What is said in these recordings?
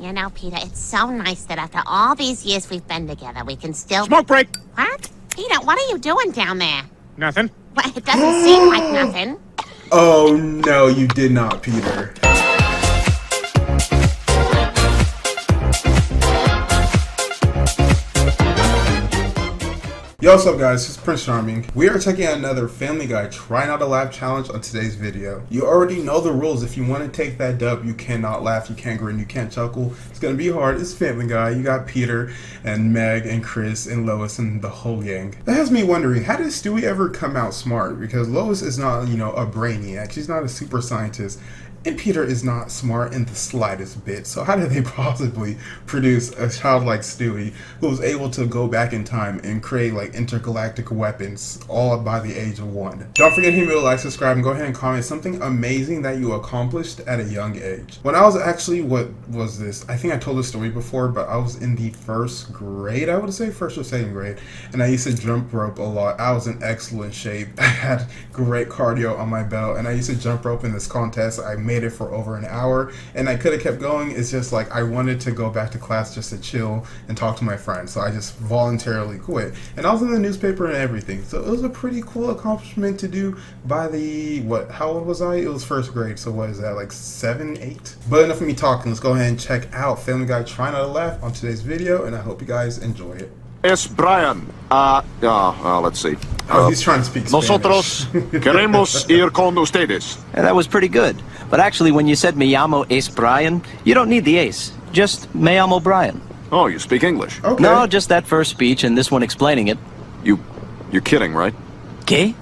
You know, Peter, it's so nice that after all these years we've been together, we can still... Smoke break! What? Peter, what are you doing down there? Nothing. Well, it doesn't seem like nothing. Oh, no, you did not, Peter. Yo, what's up guys, it's Prince Charming. We are checking out another Family Guy Try Not to Laugh challenge on today's video. You already know the rules. If you want to take that dub, you cannot laugh, you can't grin, you can't chuckle. It's gonna be hard. It's Family Guy. You got Peter and Meg and Chris and Lois and the whole gang. That has me wondering, how did Stewie ever come out smart? Because Lois is not, you know, a brainiac. She's not a super scientist. And Peter is not smart in the slightest bit. So how did they possibly produce a child like Stewie who was able to go back in time and create like intergalactic weapons all by the age of 1? Don't forget to hit me with a like, subscribe, and go ahead and comment something amazing that you accomplished at a young age. When I was actually, what was this? I think I told this story before, but I was in the 1st grade, I would say 1st or 2nd grade. And I used to jump rope a lot. I was in excellent shape. I had great cardio on my belt. And I used to jump rope in this contest. I made it for over an hour, and I could have kept going. It's just like I wanted to go back to class just to chill and talk to my friends, so I just voluntarily quit. And I was in the newspaper and everything, so it was a pretty cool accomplishment to do by the, how old was I? It was 1st grade, so what is that, like 7, 8? But enough of me talking, let's go ahead and check out Family Guy Try Not to Laugh on today's video, and I hope you guys enjoy it. Es Brian. Let's see. He's trying to speak Spanish. Nosotros queremos ir con ustedes. Yeah, that was pretty good. But actually, when you said me llamo es Brian, you don't need the ace. Just me llamo Brian. Oh, you speak English? Okay. No, just that first speech and this one explaining it. You're kidding, right? ¿Qué?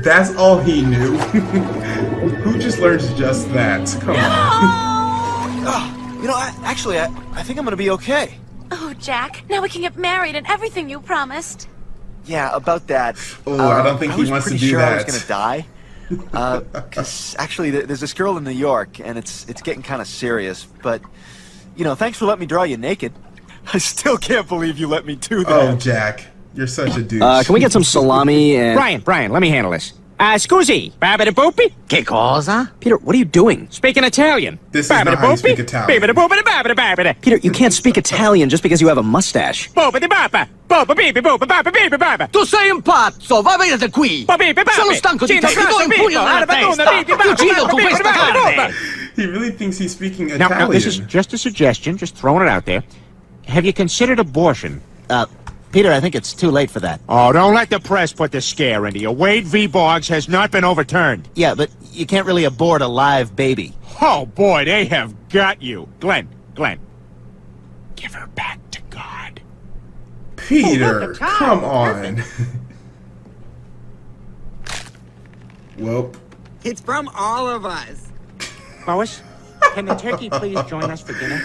That's all he knew. Who just learns just that? Come on. You know, I think I'm gonna be okay. Oh, Jack, now we can get married and everything you promised. Yeah, about that. Oh, I don't think he wants to do sure that. I was gonna die. Because actually, there's this girl in New York, and it's getting kind of serious. But, you know, thanks for letting me draw you naked. I still can't believe you let me do that. Oh, Jack, you're such a douche. Can we get some salami and... Brian, let me handle this. Scusi, babidi-boopy? ¿Qué cosa? Peter, what are you doing? Speaking Italian. This is not how you speak Italian. Babidi-boopity-babidi-babidi. Peter, you can't speak Italian just because you have a mustache. Boopity-bapa. Boop-a-beep-a-boop-a-bapa-beep-a-bapa. Tu sei un pazzo, va bene da qui! Sono stanco di te, ti do un pugno nella testa! Ti uccido con questa carne! He really thinks he's speaking Italian. Now, this is just a suggestion, just throwing it out there. Have you considered abortion? Peter, I think it's too late for that. Oh, don't let the press put the scare into you. Wade v. Boggs has not been overturned. Yeah, but you can't really abort a live baby. Oh, boy, they have got you. Glenn, give her back to God. Peter, come on. Well, It's from all of us. Lois, can the turkey please join us for dinner?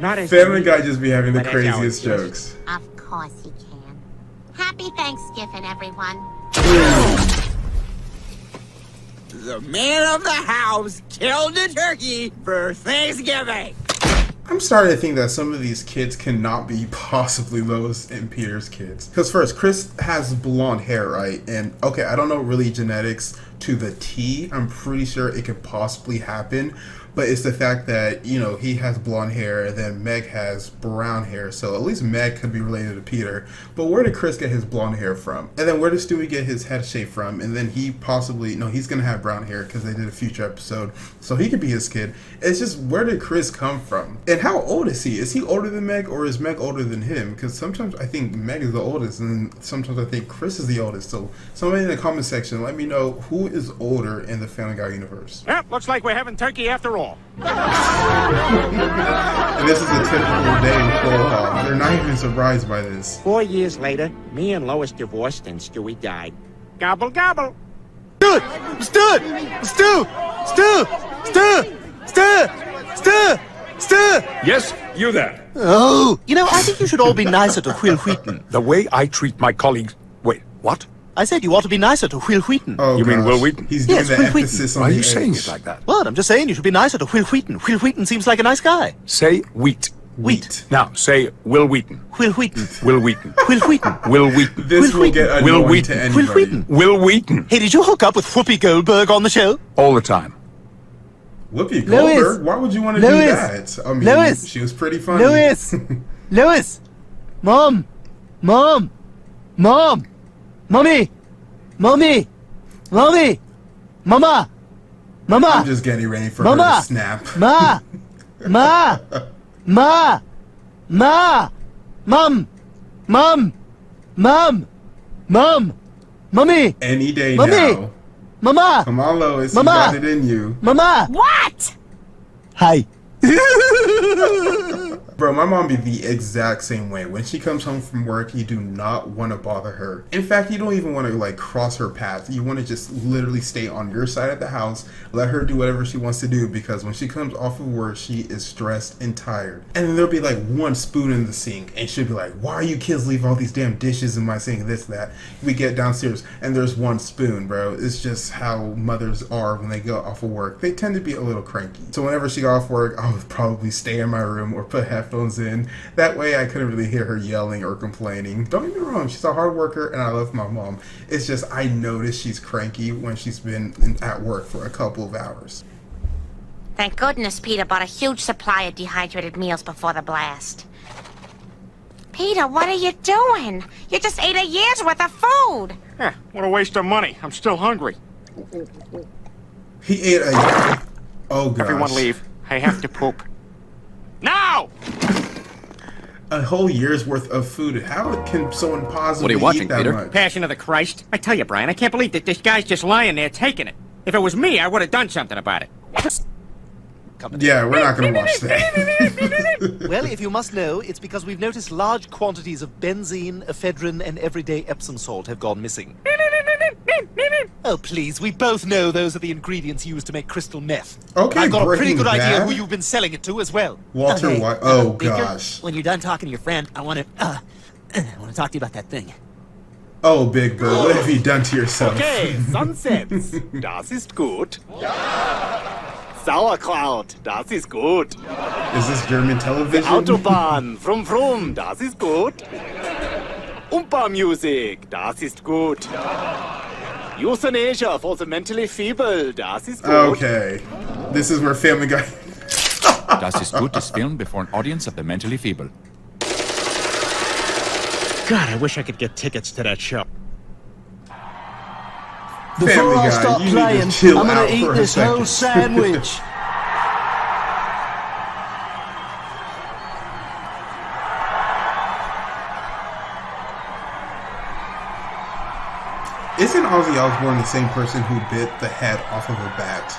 Not as Family Guy just be having the but as craziest ours. jokes. Of course he can. Happy Thanksgiving, everyone. The man of the house killed the turkey for Thanksgiving. I'm starting to think that some of these kids cannot be possibly Lois and Peter's kids. Because first, Chris has blonde hair, right? And okay, I don't know really genetics to the T. I'm pretty sure it could possibly happen. But it's the fact that, you know, he has blonde hair and then Meg has brown hair. So at least Meg could be related to Peter. But where did Chris get his blonde hair from? And then where did Stewie get his head shape from? And then he possibly, no, he's going to have brown hair because they did a future episode. So he could be his kid. It's just, where did Chris come from? And how old is he? Is he older than Meg or is Meg older than him? Because sometimes I think Meg is the oldest and sometimes I think Chris is the oldest. So somebody in the comment section, let me know who is older in the Family Guy universe. Yep, looks like we're having turkey after all. And this is a typical day in Ohakam. They're not even surprised by this. 4 years later, me and Lois divorced and Stewie died. Gobble, gobble. Yes, you there. Oh, you know, I think you should all be nicer to Will Wheaton. The way I treat my colleagues... Wait, what? I said you ought to be nicer to Will Wheaton. Oh, You mean gosh. Will Wheaton? He's doing Yes, the Will Wheaton. emphasis on Why are the you saying H. it like that? What? I'm just saying you should be nicer to Will Wheaton. Will Wheaton seems like a nice guy. Say wheat. Wheat. Now, say Will Wheaton. Will Wheaton. Will Wheaton. Will Wheaton. Will Wheaton. This Will will get Wheaton. annoying Will Wheaton. to Will anybody. Wheaton. Will Wheaton. Hey, did you hook up with Whoopi Goldberg on the show? All the time. Whoopi Louis! Goldberg? Why would you want to do Louis! that? I mean, Louis! she was pretty funny. Louis! Louis! Mom! Mom! Mom! Mommy! Mommy! Mommy! Mama! Mama! I'm just getting ready for Mama! her to snap. Ma! Ma! Ma! Ma! Mom! Mom! Mom! Mom! Mommy! Any day Mommy! now. Mama! Come on, Lois. Mama! You got it in you. Mama! What? Hi. Bro, my mom be the exact same way. When she comes home from work, you do not want to bother her. In fact, you don't even want to like cross her path. You want to just literally stay on your side of the house, let her do whatever she wants to do, because when she comes off of work, she is stressed and tired. And then there'll be like one spoon in the sink, and she'll be like, why are you kids leave all these damn dishes in my sink, this, that. We get downstairs, and there's one spoon, bro. It's just how mothers are when they go off of work. They tend to be a little cranky. So whenever she got off work, I would probably stay in my room or put headphones in. That way I couldn't really hear her yelling or complaining. Don't get me wrong, she's a hard worker and I love my mom. It's just I notice she's cranky when she's been at work for a couple of hours. Thank goodness Peter bought a huge supply of dehydrated meals before the blast. Peter, what are you doing? You just ate a year's worth of food. Yeah, what a waste of money. I'm still hungry. He ate a... Oh gosh. Everyone leave. I have to poop. Now! A whole year's worth of food. How can someone possibly What are you watching, eat that Peter? much? Passion of the Christ. I tell you, Brian, I can't believe that this guy's just lying there taking it. If it was me, I would have done something about it. Yeah, we're not gonna watch that. Well, if you must know, it's because we've noticed large quantities of benzene, ephedrine, and everyday Epsom salt have gone missing. Oh, please, we both know those are the ingredients used to make crystal meth. Okay, I've got a pretty Breaking good idea Bad. who you've been selling it to as well. Walter Okay, White. Oh Baker, gosh. When you're done talking to your friend, I want to talk to you about that thing. Oh, Big Bird, what have you done to yourself? Okay, Sunsets, das ist gut. Sauerkraut, das ist gut. Is this German television? Autobahn, vroom vroom, das ist gut. Umpa Music, das ist gut. Euthanasia for the mentally feeble, das ist gut. Okay. This is where Family Guy... Das ist gut is filmed before an audience of the mentally feeble. God, I wish I could get tickets to that show. Before Family I Guy, start you need to playing, chill I'm out gonna eat for a this whole second. sandwich. Isn't Ozzy Osbourne the same person who bit the head off of a bat?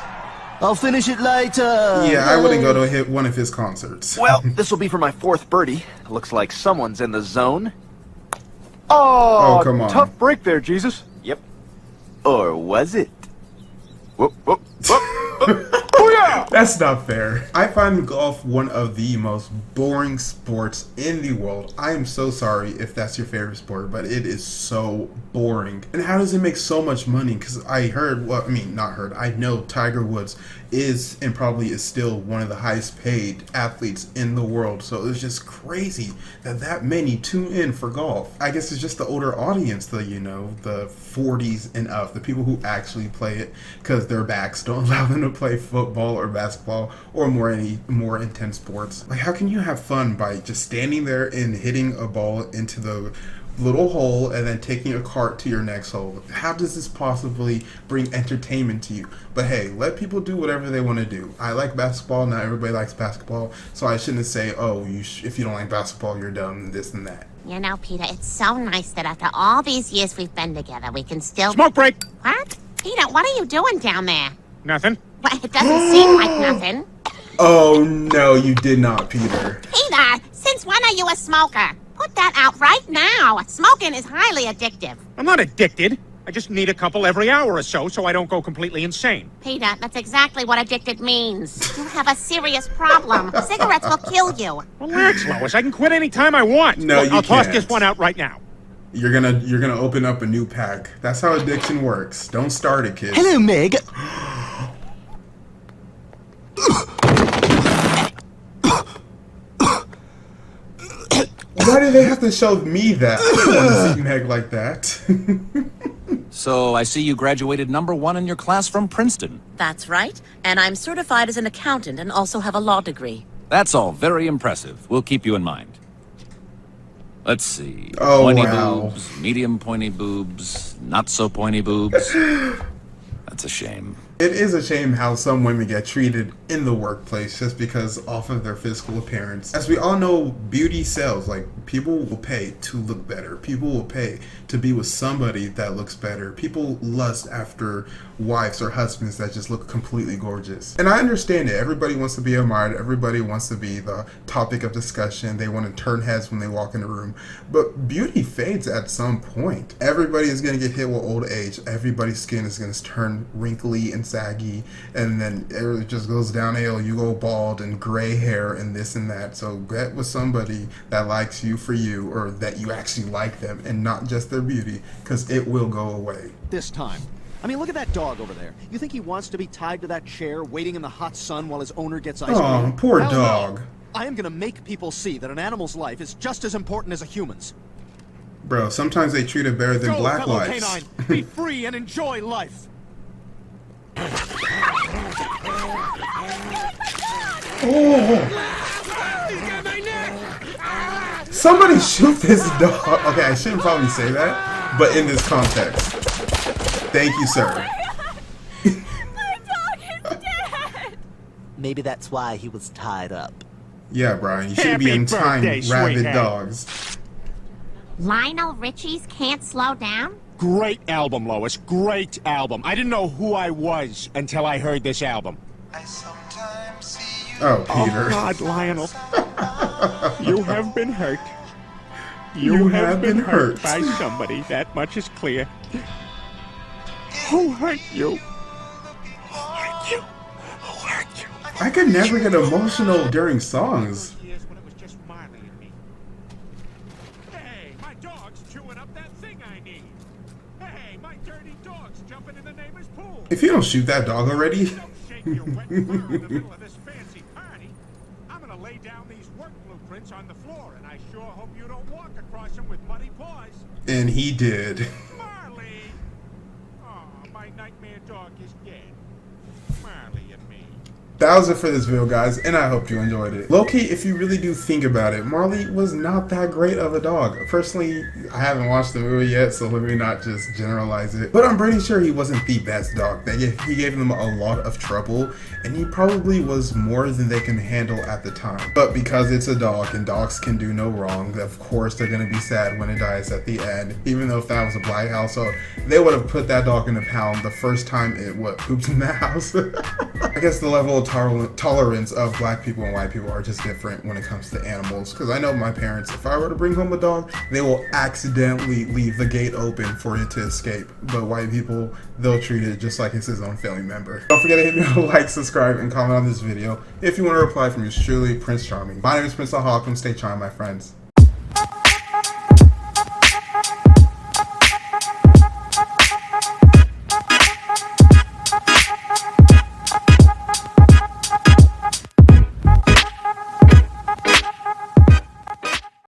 I'll finish it later. Yeah, I wouldn't go to one of his concerts. Well, this will be for my fourth birdie. Looks like someone's in the zone. Oh, come on. Tough break there, Jesus. Yep. Or was it? Whoop, whoop, whoop, whoop. Booyah! That's not fair. I find golf one of the most boring sports in the world. I am so sorry if that's your favorite sport, but it is so boring. And how does it make so much money? Because I heard, well, I mean, not heard, I know Tiger Woods is and probably is still one of the highest paid athletes in the world. So it's just crazy that many tune in for golf. I guess it's just the older audience, the 40s and up, the people who actually play it because their backs don't allow them to play football or basketball or more intense sports. Like, how can you have fun by just standing there and hitting a ball into the little hole and then taking a cart to your next hole? How does this possibly bring entertainment to you? But hey, let people do whatever they want to do. I like basketball. Not everybody likes basketball, so I shouldn't say, oh, if you don't like basketball, you're dumb and this and that. You know, Peter, it's so nice that after all these years we've been together, we can still... Smoke break! What? Peter, what are you doing down there? Nothing. Well, it doesn't seem like nothing. Oh no, you did not, Peter. Peter, since when are you a smoker? Put that out right now. Smoking is highly addictive. I'm not addicted. I just need a couple every hour or so I don't go completely insane. Peter, that's exactly what addicted means. You have a serious problem. Cigarettes will kill you. Relax, Lois. I can quit any time I want. No, Look, you I'll toss can't. this one out right now. You're gonna open up a new pack. That's how addiction works. Don't start it, kids. Hello, Meg. Why do they have to show me that? I don't want to see Meg like that. So I see you graduated #1 in your class from Princeton. That's right. And I'm certified as an accountant and also have a law degree. That's all very impressive. We'll keep you in mind. Let's see. Oh, pointy wow. boobs, medium pointy boobs, not so pointy boobs. That's a shame. It is a shame how some women get treated in the workplace just because off of their physical appearance. As we all know, beauty sells. Like, people will pay to look better. People will pay to be with somebody that looks better. People lust after wives or husbands that just look completely gorgeous. And I understand it. Everybody wants to be admired. Everybody wants to be the topic of discussion. They want to turn heads when they walk in the room. But beauty fades at some point. Everybody is going to get hit with old age. Everybody's skin is going to turn wrinkly and saggy, and then it just goes downhill. You go bald and gray hair and this and that. So get with somebody that likes you for you, or that you actually like them and not just their beauty, because it will go away. This time. I mean, look at that dog over there. You think he wants to be tied to that chair, waiting in the hot sun while his owner gets ice cream? Oh, poor Hell no. dog. I am gonna make people see that an animal's life is just as important as a human's. Bro, sometimes they treat it better than Go, black fellow lives. canine. Be free and enjoy life. Somebody shoot this dog. Okay, I shouldn't probably say that, but in this context. Thank you, sir. My dog is dead! Maybe that's why he was tied up. Yeah, Brian, you should be Happy untying birthday, rabid sweetheart. dogs. Lionel Richie's Can't Slow Down? Great album, Lois. Great album. I didn't know who I was until I heard this album. Oh, Peter. Oh, God, Lionel. You have been hurt. You have been hurt by somebody. That much is clear. Who hurt you? Who hurt you? Who hurt you? I could never get emotional during songs. Years when it was just Marley and me. Hey, my dog's chewing up that thing I need. Hey, my dirty dog's jumping in the neighbor's pool. If you don't shoot that dog already. Don't shake your wet fur in the middle of this fancy party. I'm gonna lay down these work blueprints on the floor, and I sure hope you don't walk across them with muddy paws. And he did. Marley! Oh, my nightmare dog is dead. Marley and me. That was it for this video, guys, and I hope you enjoyed it. Low-key, if you really do think about it, Marley was not that great of a dog. Personally, I haven't watched the movie yet, so let me not just generalize it. But I'm pretty sure he wasn't the best dog. He gave them a lot of trouble, and he probably was more than they can handle at the time. But because it's a dog, and dogs can do no wrong, of course they're gonna be sad when it dies at the end. Even though if that was a black household, they would have put that dog in a pound the first time it pooped in the house. I guess the level of tolerance of black people and white people are just different when it comes to animals, because I know my parents, if I were to bring home a dog, they will accidentally leave the gate open for it to escape. But white people, they'll treat it just like it's his own family member. Don't forget to hit me with a like, subscribe, and comment on this video if you want to reply from yours truly, Prince Charming. My name is Prince Ohakam. Stay charmed, my friends.